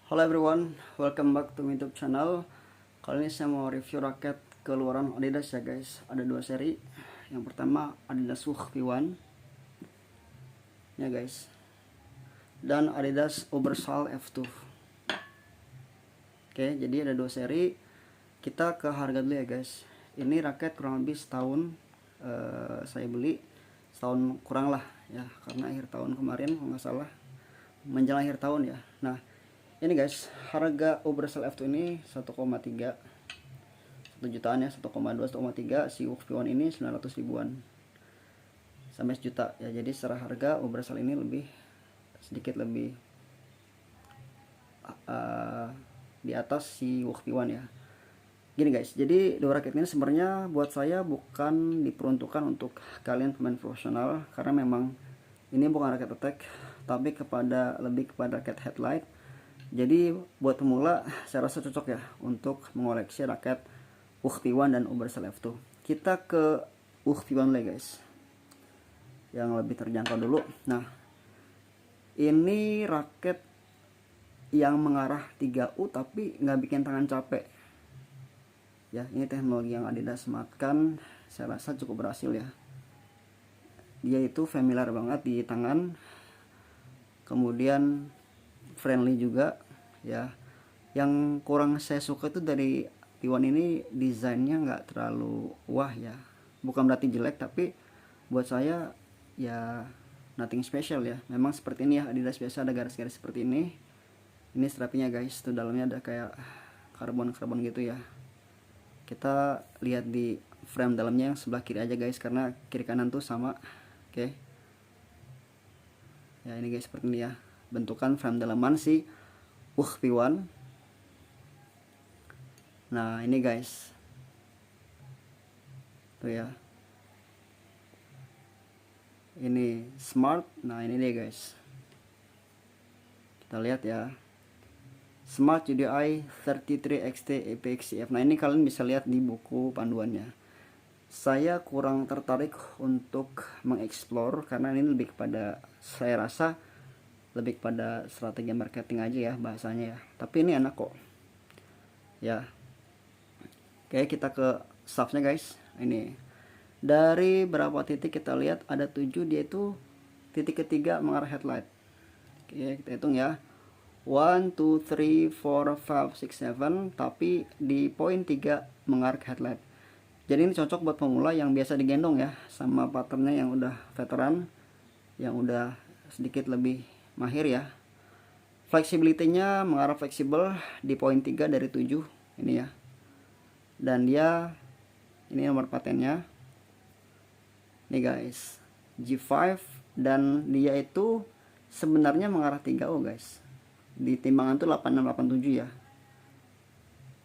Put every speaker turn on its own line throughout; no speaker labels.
Halo everyone, welcome back to my YouTube channel. Kali ini saya mau review raket keluaran Adidas ya guys. Ada dua seri. Yang pertama Adidas Wukf V1 ya guys, dan Adidas Ubersal F2. Oke, jadi ada dua seri. Kita ke harga dulu ya guys. Ini raket kurang lebih setahun saya beli, setahun kurang lah ya, karena akhir tahun kemarin kalau nggak salah, menjelang akhir tahun ya. Nah ini guys, harga Ubersal F2 ini 1,3 1 jutaan ya, 1,2 1,3. Si Wukf V1 ini 900 ribuan sampai sejuta ya. Jadi secara harga Ubersal ini sedikit lebih di atas si Wukf V1 ya. Gini guys, jadi dua raket ini sebenarnya buat saya bukan diperuntukkan untuk kalian pemain profesional, karena memang ini bukan raket attack, tapi lebih kepada raket headlight. Jadi buat pemula saya rasa cocok ya untuk mengoleksi raket Wukf V1 dan Ubersal F2. Kita ke Wukf V1 lagi guys, yang lebih terjangkau dulu. Nah ini raket yang mengarah 3U tapi nggak bikin tangan capek ya. Ini teknologi yang Adidas sematkan, saya rasa cukup berhasil ya. Dia itu familiar banget di tangan, kemudian friendly juga ya. Yang kurang saya suka itu dari V1 ini desainnya nggak terlalu wah ya, bukan berarti jelek, tapi buat saya ya nothing special ya. Memang seperti ini ya, Adidas biasa ada garis-garis seperti ini. Ini strapinya guys, tuh dalamnya ada kayak karbon gitu ya. Kita lihat di frame dalamnya yang sebelah kiri aja guys, karena kiri kanan tuh sama. Oke ya, ini guys seperti ini ya bentukan frame dalaman si Wukf V1. Nah ini guys tuh ya, ini smart. Nah ini deh guys, kita lihat ya, Smart UDI 33XT EPXCF. Nah ini kalian bisa lihat di buku panduannya. Saya kurang tertarik untuk mengeksplor karena ini lebih kepada, saya rasa lebih kepada strategi marketing aja ya bahasanya ya. Tapi ini enak kok ya. Oke, kita ke shaftnya guys. Ini dari berapa titik kita lihat ada 7, dia itu titik ketiga mengarah headlight. Oke, kita hitung ya, 1, 2, 3, 4, 5, 6, 7, tapi di poin 3 mengarah ke headlight. Jadi ini cocok buat pemula yang biasa digendong ya, sama partnernya yang udah veteran, yang udah sedikit lebih mahir ya. Flexibility-nya mengarah fleksibel di poin 3 dari 7 ini ya. Dan dia, ini nomor patennya nih guys, G5, dan dia itu sebenarnya mengarah 3U guys. Di timbangan tuh 8687 ya,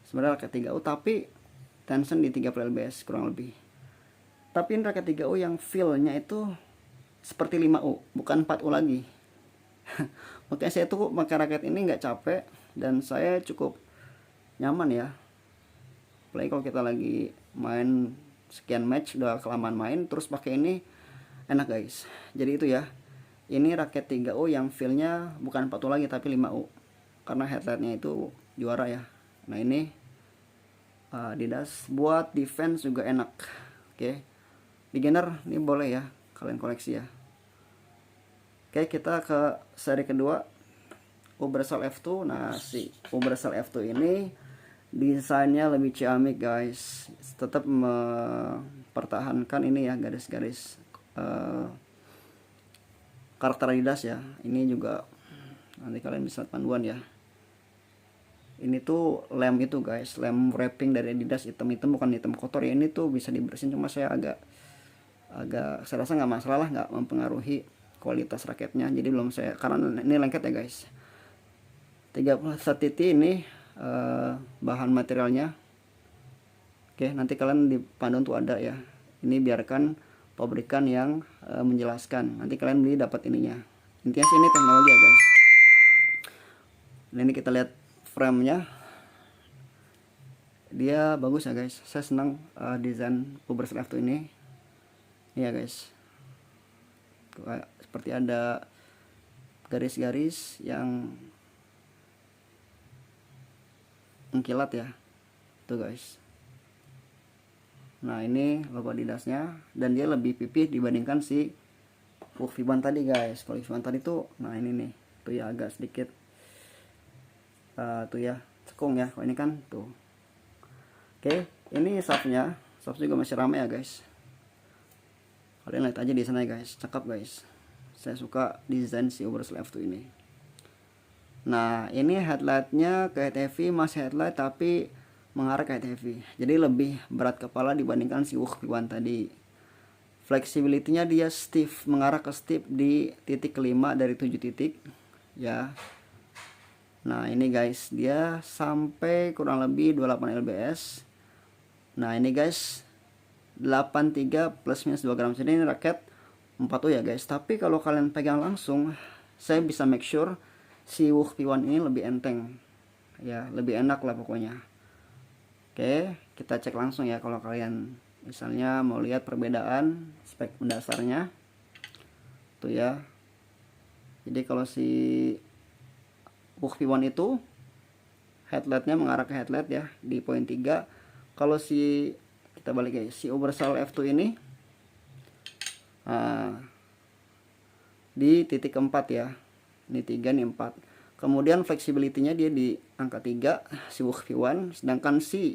sebenarnya raket 3U tapi tension di 30 lbs kurang lebih. Tapi ini raket 3U yang feel-nya itu seperti 5U, bukan 4U lagi. Makanya saya tuh pakai raket ini nggak capek dan saya cukup nyaman ya. Apalagi kalau kita lagi main sekian match, udah kelamaan main, terus pakai ini enak guys. Jadi itu ya, ini raket 3U yang feel-nya bukan 4U lagi tapi 5U, karena headlightnya itu juara ya. Nah ini Adidas buat defense juga enak. Oke, beginner ini boleh ya kalian koleksi ya. Oke, kita ke seri kedua, Ubersal F2. Nah si Ubersal F2 ini desainnya lebih ciamik guys, tetap mempertahankan ini ya garis-garis karakter Adidas ya. Ini juga nanti kalian bisa lihat panduan ya. Ini tuh lem itu guys, lem wrapping dari Adidas, hitam-hitam, bukan hitam kotor ya. Ini tuh bisa dibersihin, cuma saya agak saya rasa nggak masalah lah, nggak mempengaruhi kualitas raketnya. Jadi belum saya, karena ini lengket ya guys. 31 titik ini bahan materialnya. Oke, nanti kalian di panduan tuh ada ya. Ini biarkan pabrikan yang menjelaskan. Nanti kalian beli dapat ininya. Intinya sih ini teknologi ya guys. Nah ini kita lihat frame-nya, dia bagus ya guys. Saya senang desain Ubersal F2 ini. Ini ya guys, seperti ada garis-garis yang mengkilat ya, tuh guys. Nah ini logo Adidasnya, dan dia lebih pipih dibandingkan si UV One tadi guys. Kalau UV One tadi tuh, nah ini nih, tuh ya agak sedikit tuh ya cekung ya. Kalau ini kan tuh. Oke, ini shopnya juga masih ramai ya guys. Kalian lihat aja di sana ya guys, cakep guys. Saya suka desain si Ubersol F2 ini. Nah ini headlightnya ke head heavy, masih headlight tapi mengarah ke head heavy, jadi lebih berat kepala dibandingkan si UV One tadi. Flexibility-nya dia stiff, mengarah ke stiff di titik kelima dari 7 titik ya. Nah ini guys, dia sampai kurang lebih 28 lbs. Nah ini guys 83 plus minus 2 gram, jadi ini raket 4U ya guys. Tapi kalau kalian pegang langsung, saya bisa make sure si UV One ini lebih enteng ya, lebih enak lah pokoknya. Oke, kita cek langsung ya kalau kalian misalnya mau lihat perbedaan spek mendasarnya. Tuh ya. Jadi kalau si UV One itu headlightnya mengarah ke headlight ya di poin 3. Kalau si kita balik guys, si Ubersol F2 ini di titik keempat ya. Ini 3 nih 4. Kemudian flexibility-nya dia di angka 3 si UV One, sedangkan si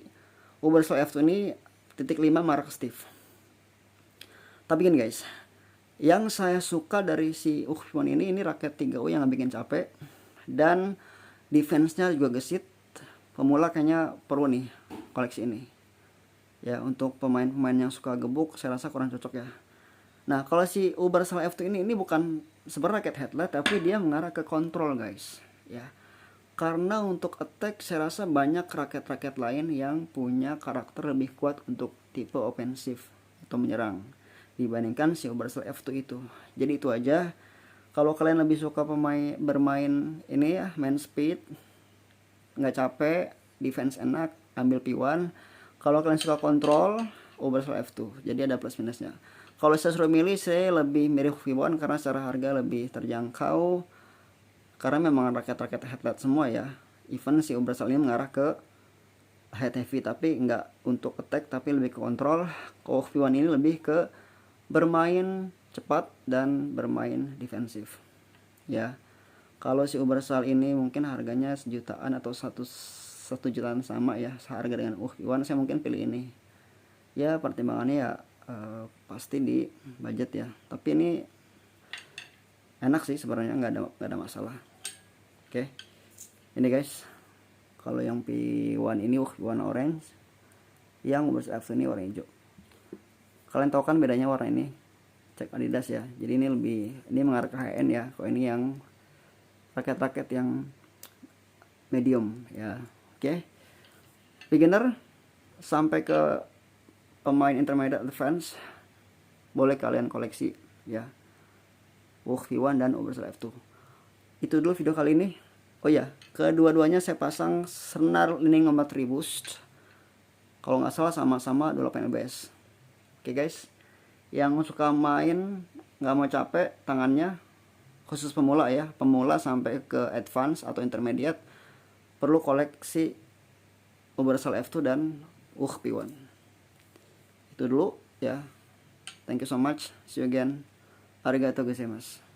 Ubersol F2 ini titik 5 mark stiff. Tapi kan guys, yang saya suka dari si UV One ini raket 3U yang bikin capek, dan defense-nya juga gesit. Pemula kayaknya perlu nih koleksi ini. Ya, untuk pemain-pemain yang suka gebuk saya rasa kurang cocok ya. Nah, kalau si Ubersol F2 ini bukan sebenarnya raket headlight, tapi dia mengarah ke kontrol guys. Ya, karena untuk attack saya rasa banyak raket-raket lain yang punya karakter lebih kuat untuk tipe ofensif atau menyerang dibandingkan si Ubersol F2 itu. Jadi itu aja. Kalau kalian lebih suka bermain ini ya, main speed, nggak capek, defense enak, ambil P1. Kalau kalian suka kontrol, Ubersol F2. Jadi ada plus minusnya. Kalau saya suruh milih, saya lebih mirip P1 karena secara harga lebih terjangkau. Karena memang raket-raket headlight semua ya. Even si Ubersol ini mengarah ke head heavy, tapi nggak untuk attack, tapi lebih ke kontrol. Kalau V1 ini lebih ke bermain cepat dan bermain defensif ya. Kalau si Ubersol ini mungkin harganya sejutaan atau satu jutaan sama ya, seharga dengan V1, saya mungkin pilih ini ya. Pertimbangannya ya pasti di budget ya, tapi ini enak sih sebenarnya, nggak ada masalah. Oke, ini guys, kalau yang P1 ini warna orange, yang Ubersol F2 ini warna hijau. Kalian tahu kan bedanya warna ini, cek Adidas ya. Jadi ini mengarah ke high-end ya. Kalau ini yang raket-raket yang medium ya. Oke, beginner sampai ke pemain intermediate advance boleh kalian koleksi ya, V1 dan Ubersol F2. Itu dulu video kali ini. Oh ya, kedua-duanya saya pasang senar lining nomor 3 boost. Kalau nggak salah sama-sama 28 lbs. Oke guys, yang suka main nggak mau capek tangannya, khusus pemula ya, pemula sampai ke advance atau intermediate, perlu koleksi Ubersol F2 dan P1. Itu dulu ya. Thank you so much. See you again. Arigatou gozaimasu.